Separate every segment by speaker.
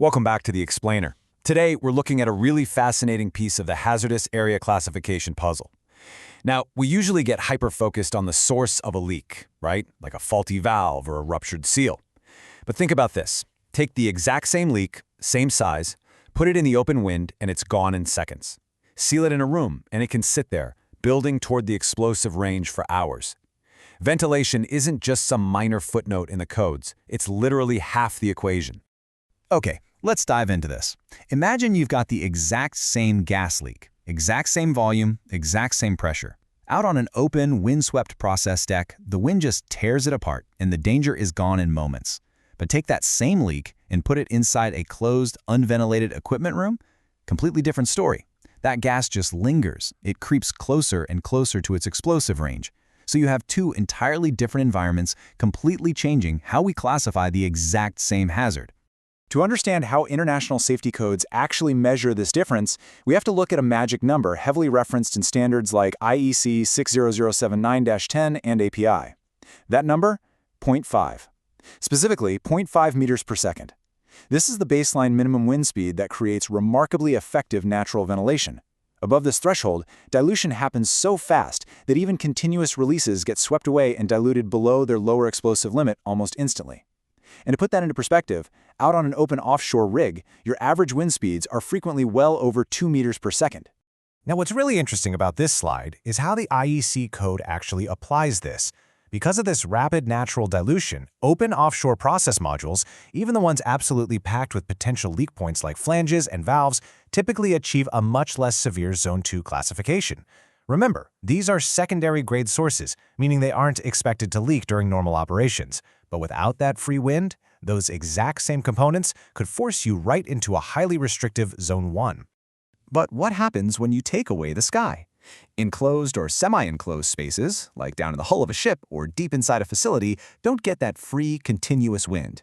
Speaker 1: Welcome back to The Explainer. Today, we're looking at a really fascinating piece of the hazardous area classification puzzle. Now, we usually get hyper-focused on the source of a leak, right? Like a faulty valve or a ruptured seal. But think about this. Take the exact same leak, same size, put it in the open wind, and it's gone in seconds. Seal it in a room, and it can sit there, building toward the explosive range for hours. Ventilation isn't just some minor footnote in the codes. It's literally half the equation.
Speaker 2: Okay, let's dive into this. Imagine you've got the exact same gas leak, exact same volume, exact same pressure. Out on an open, windswept process deck, the wind just tears it apart and the danger is gone in moments. But take that same leak and put it inside a closed, unventilated equipment room? Completely different story. That gas just lingers. It creeps closer and closer to its explosive range. So you have two entirely different environments completely changing how we classify the exact same hazard.
Speaker 3: To understand how international safety codes actually measure this difference, we have to look at a magic number heavily referenced in standards like IEC 60079-10 and API. That number? 0.5. Specifically, 0.5 meters per second. This is the baseline minimum wind speed that creates remarkably effective natural ventilation. Above this threshold, dilution happens so fast that even continuous releases get swept away and diluted below their lower explosive limit almost instantly. And to put that into perspective, out on an open offshore rig, your average wind speeds are frequently well over 2 meters per second.
Speaker 4: Now, what's really interesting about this slide is how the IEC code actually applies this. Because of this rapid natural dilution, open offshore process modules, even the ones absolutely packed with potential leak points like flanges and valves, typically achieve a much less severe Zone 2 classification. Remember, these are secondary grade sources, meaning they aren't expected to leak during normal operations. But without that free wind, those exact same components could force you right into a highly restrictive Zone 1.
Speaker 2: But what happens when you take away the sky? Enclosed or semi-enclosed spaces, like down in the hull of a ship or deep inside a facility, don't get that free, continuous wind.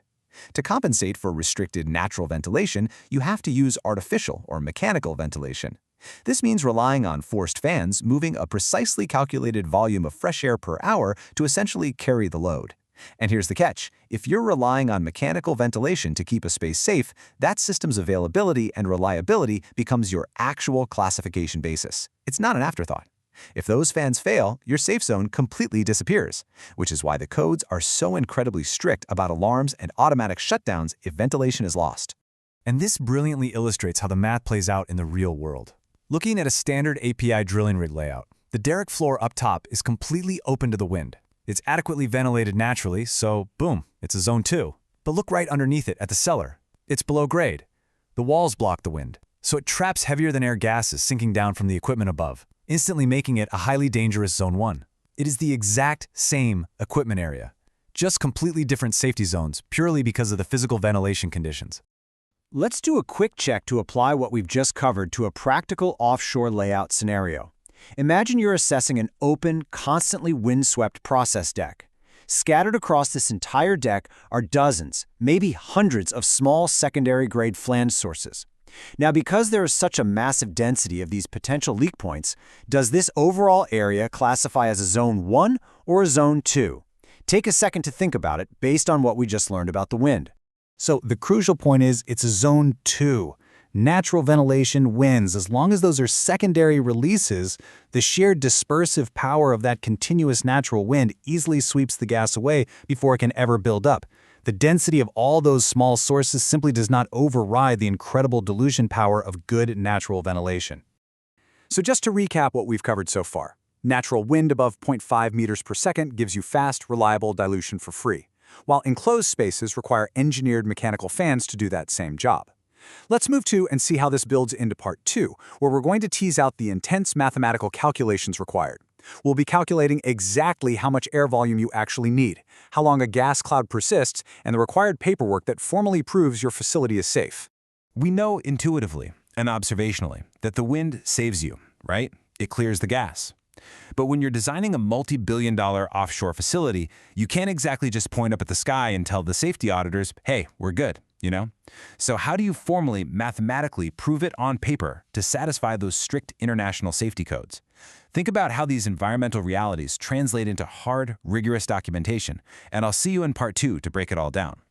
Speaker 2: To compensate for restricted natural ventilation, you have to use artificial or mechanical ventilation. This means relying on forced fans moving a precisely calculated volume of fresh air per hour to essentially carry the load. And here's the catch. If you're relying on mechanical ventilation to keep a space safe, that system's availability and reliability becomes your actual classification basis. It's not an afterthought. If those fans fail, your safe zone completely disappears, which is why the codes are so incredibly strict about alarms and automatic shutdowns if ventilation is lost.
Speaker 1: And this brilliantly illustrates how the math plays out in the real world. Looking at a standard API drilling rig layout, the derrick floor up top is completely open to the wind. It's adequately ventilated naturally, so boom, it's a Zone 2. But look right underneath it at the cellar. It's below grade. The walls block the wind, so it traps heavier than air gases sinking down from the equipment above, instantly making it a highly dangerous Zone 1. It is the exact same equipment area, just completely different safety zones purely because of the physical ventilation conditions.
Speaker 3: Let's do a quick check to apply what we've just covered to a practical offshore layout scenario. Imagine you're assessing an open, constantly windswept process deck. Scattered across this entire deck are dozens, maybe hundreds of small secondary-grade flange sources. Now, because there is such a massive density of these potential leak points, does this overall area classify as a Zone 1 or a Zone 2? Take a second to think about it based on what we just learned about the wind.
Speaker 2: So the crucial point is it's a Zone 2. Natural ventilation wins. As long as those are secondary releases, the sheer dispersive power of that continuous natural wind easily sweeps the gas away before it can ever build up. The density of all those small sources simply does not override the incredible dilution power of good natural ventilation.
Speaker 3: So just to recap what we've covered so far, natural wind above 0.5 meters per second gives you fast, reliable dilution for free, while enclosed spaces require engineered mechanical fans to do that same job. Let's move to and see how this builds into Part 2, where we're going to tease out the intense mathematical calculations required. We'll be calculating exactly how much air volume you actually need, how long a gas cloud persists, and the required paperwork that formally proves your facility is safe.
Speaker 4: We know intuitively and observationally that the wind saves you, right? It clears the gas. But when you're designing a multi-billion-dollar offshore facility, you can't exactly just point up at the sky and tell the safety auditors, hey, we're good. So how do you formally, mathematically prove it on paper to satisfy those strict international safety codes? Think about how these environmental realities translate into hard, rigorous documentation, and I'll see you in Part 2 to break it all down.